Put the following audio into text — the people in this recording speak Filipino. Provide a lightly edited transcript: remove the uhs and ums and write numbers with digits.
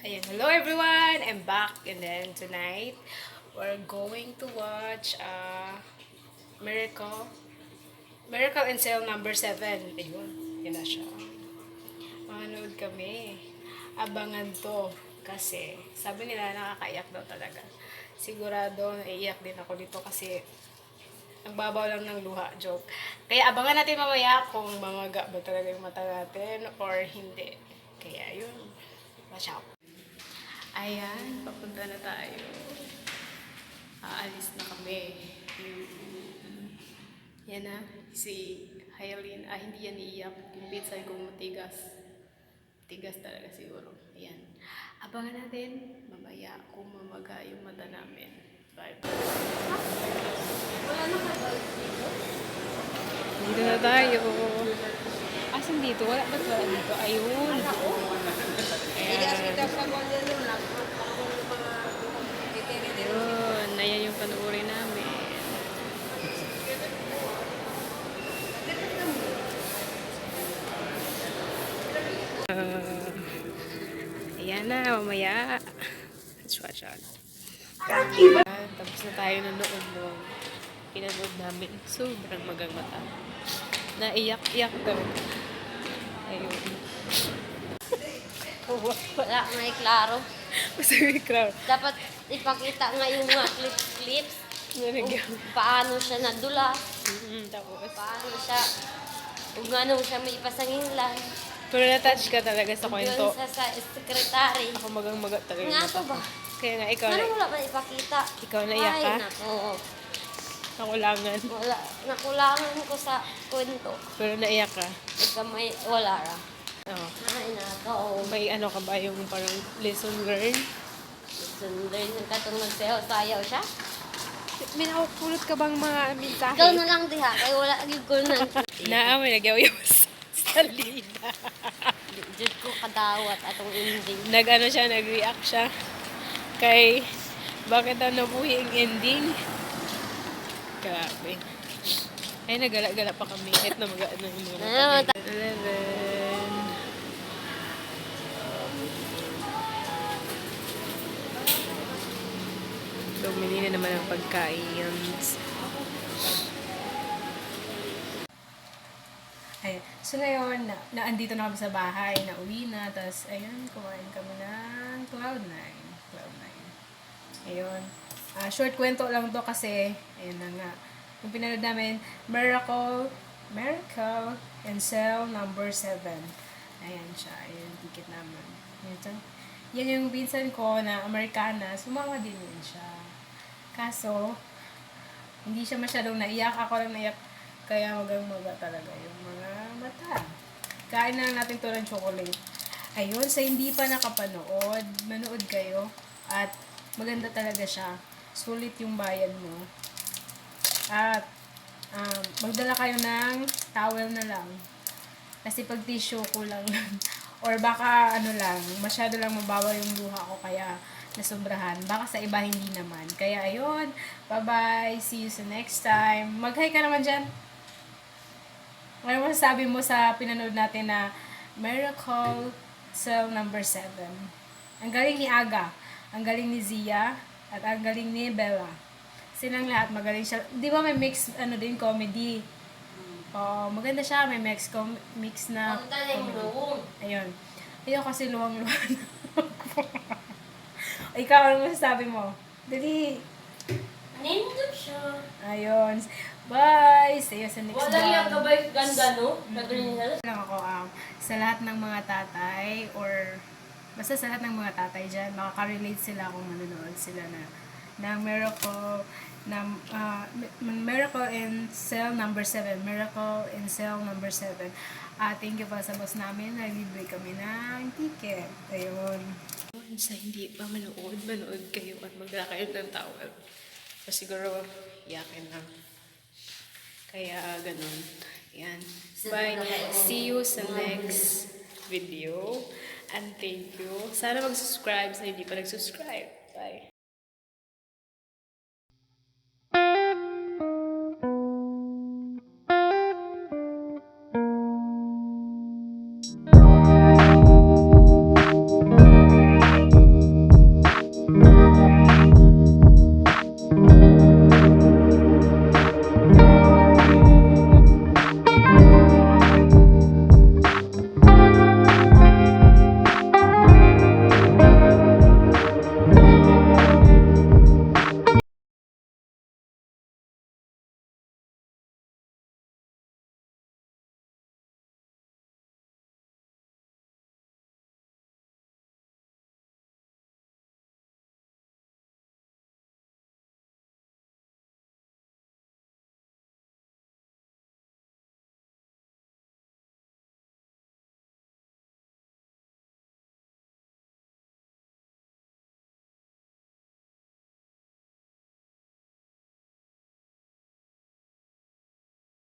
Ayan, hello everyone! I'm back and then tonight we're going to watch Miracle Miracle in Cell number 7. Ayun, yun na siya. Manood kami. Abangan to kasi sabi nila nakakaiyak daw talaga. Sigurado naiiyak din ako dito kasi nagbabaw lang ng luha, joke. Kaya abangan natin mamaya kung mamaga ba talaga yung mata natin or hindi. Kaya yun, watch out. Ayan, papunta na tayo. Aalis na kami. Yan na, si Hailin. Hindi yan iiyak. Yung pinsan kong matigas. Tigas talaga siguro. Ayan. Abangan natin mamaya kung mamaga yung mata namin. Bye. Wala na ka-bike dito? Dito na tayo. Asan dito? Wala ba't wala dito? Ayun. Tigas kita sa gondel yung lakmat ako ng mga titiri-tiri. Ayun. Ayan yung panuuri namin. Ayan na, mamaya. Let's watch out. Tapos na tayo nanood nung pinanood namin. Sobrang magang mata. Naiyak-iyak daw. Ayun. Wala, may klaro. Masarap crowd. Dapat ipakita nga yung mga clips. Nanagyan. Paano siya nadula. Tapos. Paano siya, kung ano siya may ipasanginglan. Pero na-touch ka talaga sa kwento. Doon sa sekretary. Ako magang-maga talaga yung Nga mata to ko. ba? Kaya nga, ikaw Ano na. wala man ipakita? Ikaw naiyak ka? Ay, nako. Nakulangan. Wala, nakulangan ko sa kwento. Pero naiyak ka. Ika may, wala ra. Oo. Ay, nako. May ano ka ba yung parang lesson learned? Sunday ng katong nagsayaw-sayaw siya. May nakapulot ka bang mga mensahe? Ikaw na lang diha, kaya wala yung gunan. Naamay, nagyaw-yaw sa lina. Diyod ko kadawat atong ending. Nag-ano siya, nag-react siya kay bakit daw nabuhi ang ending. Grabe. Ay, nagala-gala pa kami. Kahit na mag-ano yung mga mata. 11. Bumili na naman ang pagkain. Ayan. So ngayon, naandito na kami sa bahay, nauwi na, tapos ayun, kumain kami ng Cloud9. Cloud9. Ayun. Short kwento lang to kasi, ayun na nga. Yung pinanood namin, Miracle and Cell number 7. Ayan siya. Ayun yung ticket naman. Yan yung pinsan ko na Amerikana, sumama din yun siya. Kaso, hindi siya masyadong naiyak. Ako lang naiyak. Kaya magang-maga talaga yung mga mata. Kain na natin to ng chocolate. Ayun, sa hindi pa nakapanood, manood kayo. At maganda talaga siya. Sulit yung bayad mo. At magdala kayo ng towel na lang. Kasi pag tissue ko lang. Or baka ano lang, masyado lang mababaw yung luha ko kaya nasombrahan. Baka sa iba hindi naman. Kaya ayun, bye-bye. See you sa next time. Mag-hi ka naman dyan. Ano masasabi mo sa pinanood natin na Miracle Cell number 7? Ang galing ni Aga, ang galing ni Zia, at ang galing ni Bella. Silang lahat magaling siya. Di ba may mix din comedy? Maganda siya, may mix na Punta na yung luong. ayun. Ayun kasi luwang-luwang. Ikaw, ano masasabi mo? Dali. Nindot siya. Ayun. Bye! See you sa next Wala yung vlog. kabay ganda, no? Nagulin nila. Lang ako, sa lahat ng mga tatay or basta sa lahat ng mga tatay dyan, makaka-relate sila kung manonood sila ng Miracle in Cell number 7. Miracle in Cell number 7. Thank you pa sa boss namin. Nag-libre kami ng ticket. Ayun. Sa hindi pa manood kayo at magdala kayo ng towel. So, siguro, yakin lang. Kaya, ganun. Ayan. Bye. See you sa next video. And thank you. Sana mag-subscribe sa hindi pa nag-subscribe. Bye.